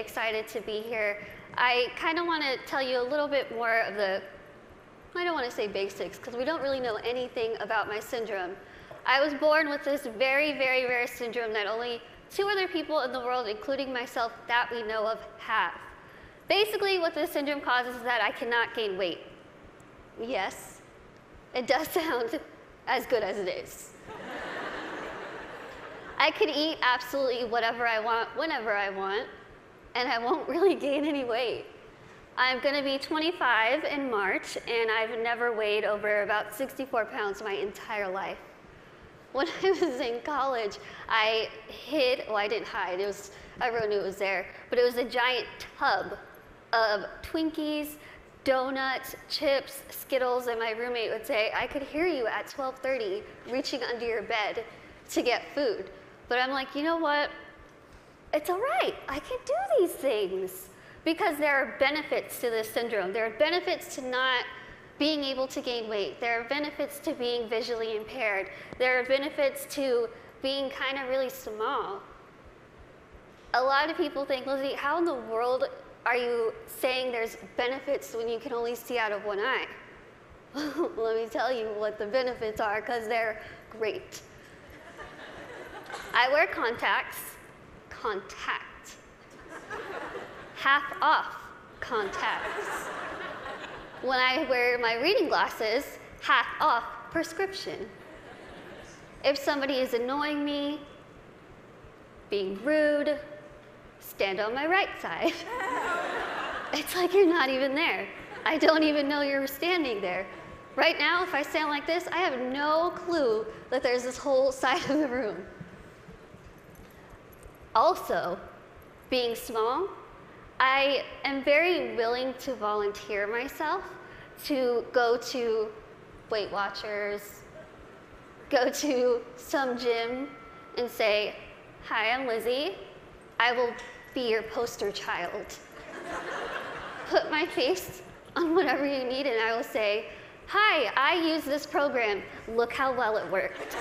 excited to be here. I kind of want to tell you a little bit more of the, I don't want to say basics, because we don't really know anything about my syndrome. I was born with this very, very rare syndrome that only 2 other people in the world, including myself, that we know of, have. Basically, what this syndrome causes is that I cannot gain weight. Yes, it does sound as good as it is. I could eat absolutely whatever I want, whenever I want, and I won't really gain any weight. I'm going to be 25 in March, and I've never weighed over about 64 pounds my entire life. When I was in college, I hid, well, I didn't hide, everyone knew it was there, but it was a giant tub of Twinkies, donuts, chips, Skittles, and my roommate would say, I could hear you at 12:30 reaching under your bed to get food. But I'm like, you know what? It's all right, I can do these things. Because there are benefits to this syndrome. There are benefits to not being able to gain weight. There are benefits to being visually impaired. There are benefits to being kind of really small. A lot of people think, Lizzie, how in the world are you saying there's benefits when you can only see out of one eye? Let me tell you what the benefits are, because they're great. I wear contacts. Contact. Half off contacts. When I wear my reading glasses, half off prescription. If somebody is annoying me, being rude, stand on my right side. It's like you're not even there. I don't even know you're standing there. Right now, if I stand like this, I have no clue that there's this whole side of the room. Also, being small, I am very willing to volunteer myself to go to Weight Watchers, go to some gym and say, hi, I'm Lizzie. I will be your poster child. Put my face on whatever you need and I will say, hi, I use this program. Look how well it worked.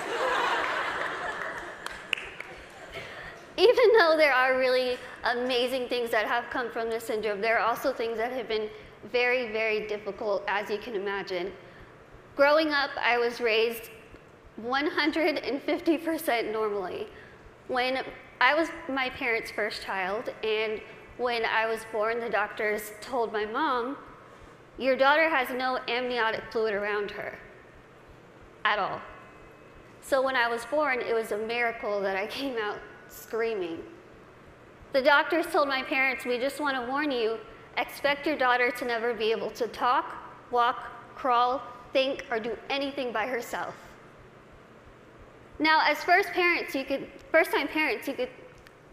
Even though there are really amazing things that have come from this syndrome, there are also things that have been very, very difficult, as you can imagine. Growing up, I was raised 150% normally. When I was my parents' first child, and when I was born, the doctors told my mom, your daughter has no amniotic fluid around her at all. So when I was born, it was a miracle that I came out screaming. The doctors told my parents, we just want to warn you, expect your daughter to never be able to talk, walk, crawl, think, or do anything by herself. Now, as first-time parents, you could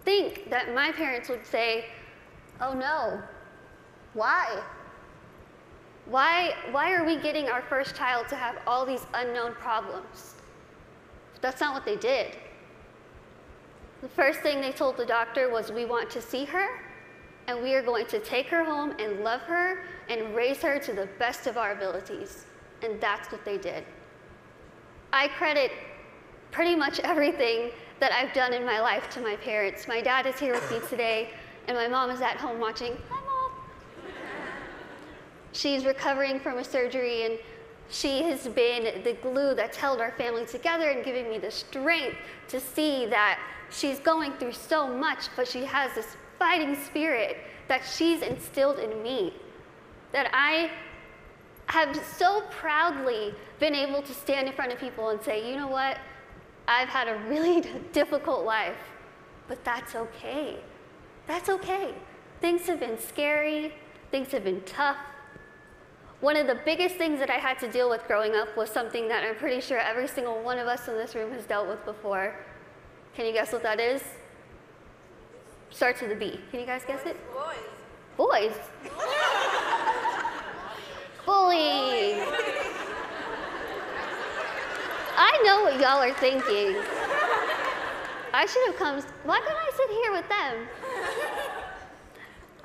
think that my parents would say, oh no, why? Why are we getting our first child to have all these unknown problems? That's not what they did. The first thing they told the doctor was, we want to see her, and we are going to take her home and love her and raise her to the best of our abilities. And that's what they did. I credit pretty much everything that I've done in my life to my parents. My dad is here with me today, and my mom is at home watching. Hi, Mom. She's recovering from a surgery, and she has been the glue that's held our family together and giving me the strength to see that she's going through so much, but she has this fighting spirit that she's instilled in me, that I have so proudly been able to stand in front of people and say, you know what, I've had a really difficult life, but that's okay. That's okay. Things have been scary, things have been tough. One of the biggest things that I had to deal with growing up was something that I'm pretty sure every single one of us in this room has dealt with before. Can you guess what that is? Starts with a B. Can you guys guess it? Boys. Boys? Bullying. I know what y'all are thinking. I should have come, why couldn't I sit here with them?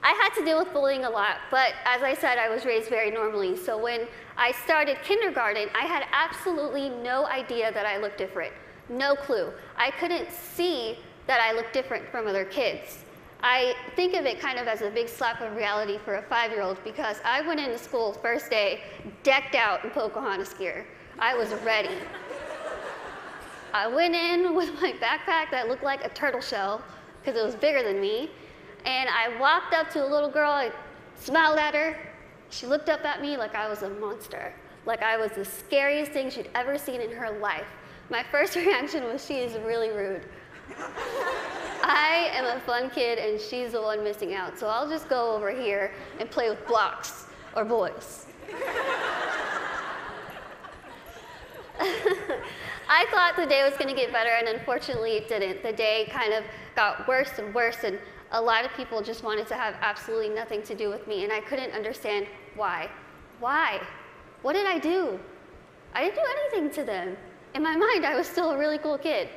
I had to deal with bullying a lot, but as I said, I was raised very normally. So when I started kindergarten, I had absolutely no idea that I looked different. No clue. I couldn't see that I looked different from other kids. I think of it kind of as a big slap of reality for a 5-year-old because I went into school first day decked out in Pocahontas gear. I was ready. I went in with my backpack that looked like a turtle shell because it was bigger than me, and I walked up to a little girl, I smiled at her. She looked up at me like I was a monster, like I was the scariest thing she'd ever seen in her life. My first reaction was, she is really rude. I am a fun kid and she's the one missing out, so I'll just go over here and play with blocks or boys. I thought the day was going to get better, and unfortunately it didn't. The day kind of got worse and worse, and a lot of people just wanted to have absolutely nothing to do with me, and I couldn't understand why. Why? What did I do? I didn't do anything to them. In my mind, I was still a really cool kid.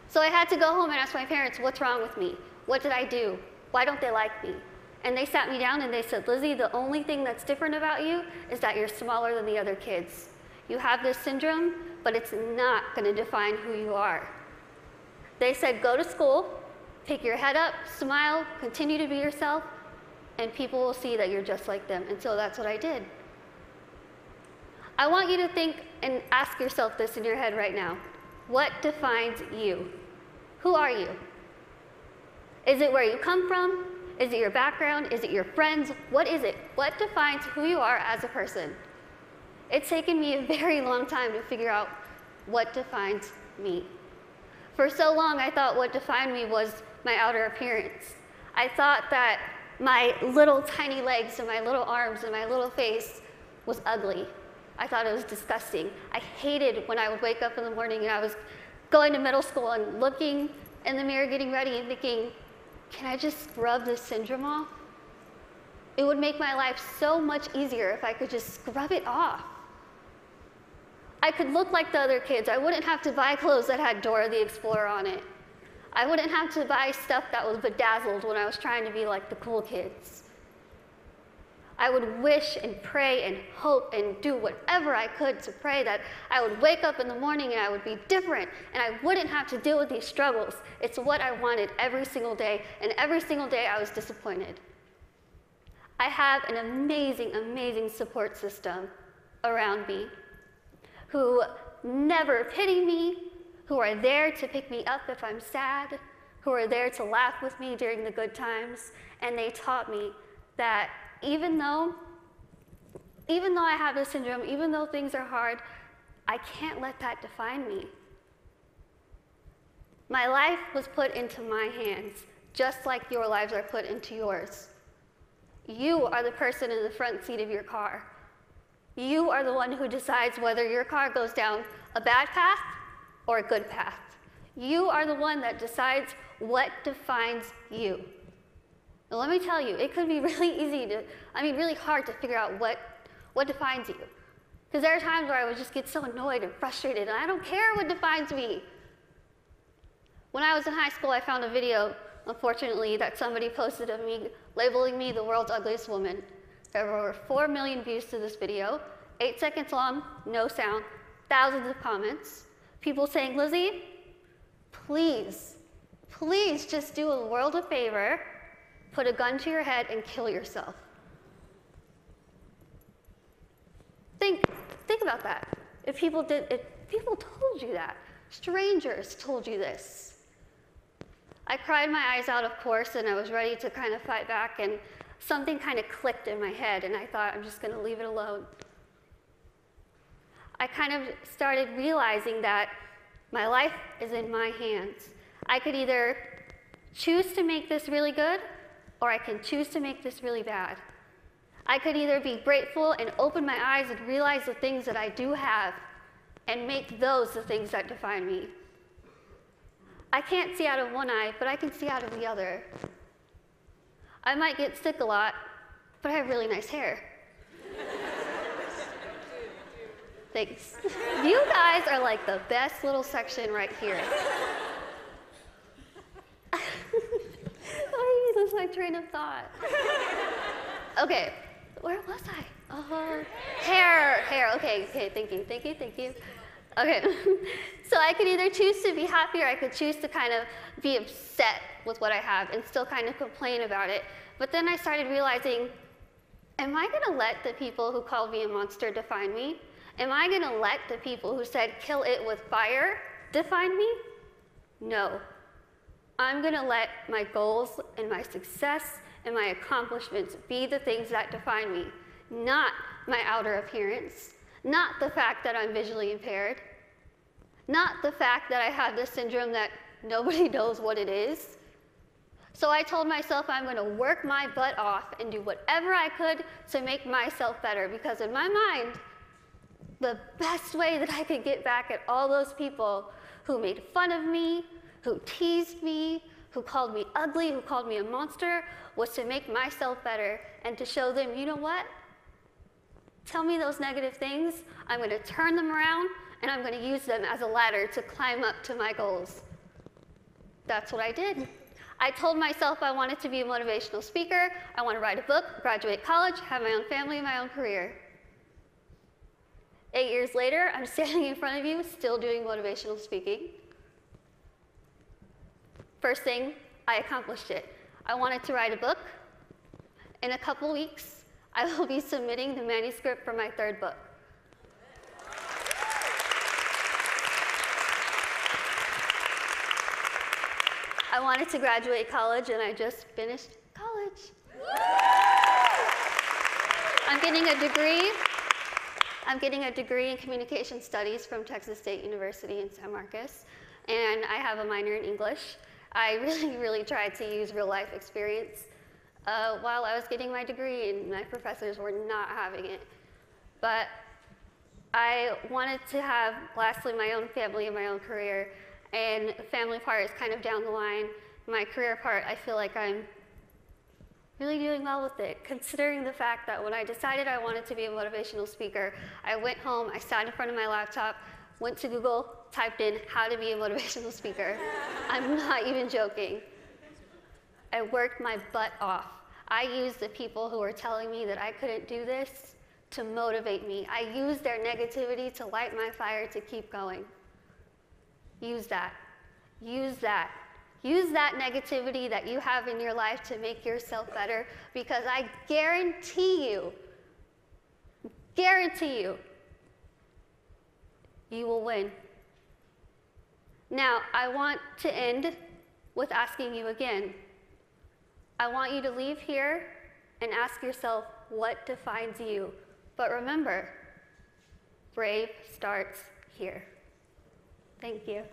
So I had to go home and ask my parents, what's wrong with me? What did I do? Why don't they like me? And they sat me down and they said, Lizzie, the only thing that's different about you is that you're smaller than the other kids. You have this syndrome, but it's not going to define who you are. They said, go to school, pick your head up, smile, continue to be yourself, and people will see that you're just like them. And so that's what I did. I want you to think and ask yourself this in your head right now. What defines you? Who are you? Is it where you come from? Is it your background? Is it your friends? What is it? What defines who you are as a person? It's taken me a very long time to figure out what defines me. For so long, I thought what defined me was my outer appearance. I thought that my little tiny legs and my little arms and my little face was ugly. I thought it was disgusting. I hated when I would wake up in the morning and I was going to middle school and looking in the mirror, getting ready and thinking, can I just scrub this syndrome off? It would make my life so much easier if I could just scrub it off. I could look like the other kids. I wouldn't have to buy clothes that had Dora the Explorer on it. I wouldn't have to buy stuff that was bedazzled when I was trying to be like the cool kids. I would wish and pray and hope and do whatever I could to pray that I would wake up in the morning and I would be different and I wouldn't have to deal with these struggles. It's what I wanted every single day, and every single day I was disappointed. I have an amazing, amazing support system around me who never pity me, who are there to pick me up if I'm sad, who are there to laugh with me during the good times, and they taught me that even though I have this syndrome, even though things are hard, I can't let that define me. My life was put into my hands, just like your lives are put into yours. You are the person in the front seat of your car. You are the one who decides whether your car goes down a bad path or a good path. You are the one that decides what defines you. Now, let me tell you, it could be really hard to figure out what defines you. Because there are times where I would just get so annoyed and frustrated, and I don't care what defines me. When I was in high school, I found a video, unfortunately, that somebody posted of me labeling me the world's ugliest woman. There were over 4 million views to this video, 8 seconds long, no sound, thousands of comments, people saying, Lizzie, please, please just do the world a favor, put a gun to your head and kill yourself. Think about that. If people told you that, strangers told you this. I cried my eyes out, of course, and I was ready to kind of fight back, and something kind of clicked in my head, and I thought, I'm just going to leave it alone. I kind of started realizing that my life is in my hands. I could either choose to make this really good, or I can choose to make this really bad. I could either be grateful and open my eyes and realize the things that I do have and make those the things that define me. I can't see out of one eye, but I can see out of the other. I might get sick a lot, but I have really nice hair. Thanks. You guys are like the best little section right here. I lose my train of thought. Okay, where was I? Hair. Okay, thank you. Okay, so I could either choose to be happy or I could choose to kind of be upset with what I have and still kind of complain about it. But then I started realizing, am I gonna let the people who called me a monster define me? Am I gonna let the people who said kill it with fire define me? No. I'm gonna let my goals and my success and my accomplishments be the things that define me, not my outer appearance, not the fact that I'm visually impaired, not the fact that I have this syndrome that nobody knows what it is. So I told myself I'm going to work my butt off and do whatever I could to make myself better, because in my mind, the best way that I could get back at all those people who made fun of me, who teased me, who called me ugly, who called me a monster, was to make myself better and to show them, you know what? Tell me those negative things, I'm going to turn them around, and I'm going to use them as a ladder to climb up to my goals. That's what I did. I told myself I wanted to be a motivational speaker, I want to write a book, graduate college, have my own family, my own career. 8 years later, I'm standing in front of you, still doing motivational speaking. First thing, I accomplished it. I wanted to write a book. In a couple weeks, I will be submitting the manuscript for my 3rd book. I wanted to graduate college, and I just finished college. I'm getting a degree. I'm getting a degree in communication studies from Texas State University in San Marcos, and I have a minor in English. I really tried to use real life experience while I was getting my degree, and my professors were not having it. But I wanted to have, lastly, my own family and my own career, and the family part is kind of down the line. My career part, I feel like I'm really doing well with it, considering the fact that when I decided I wanted to be a motivational speaker, I went home, I sat in front of my laptop, went to Google, typed in how to be a motivational speaker. I'm not even joking. I worked my butt off. I used the people who were telling me that I couldn't do this to motivate me. I used their negativity to light my fire to keep going. Use that. Use that. Use that negativity that you have in your life to make yourself better, because I guarantee you, you will win. Now, I want to end with asking you again. I want you to leave here and ask yourself what defines you. But remember, brave starts here. Thank you.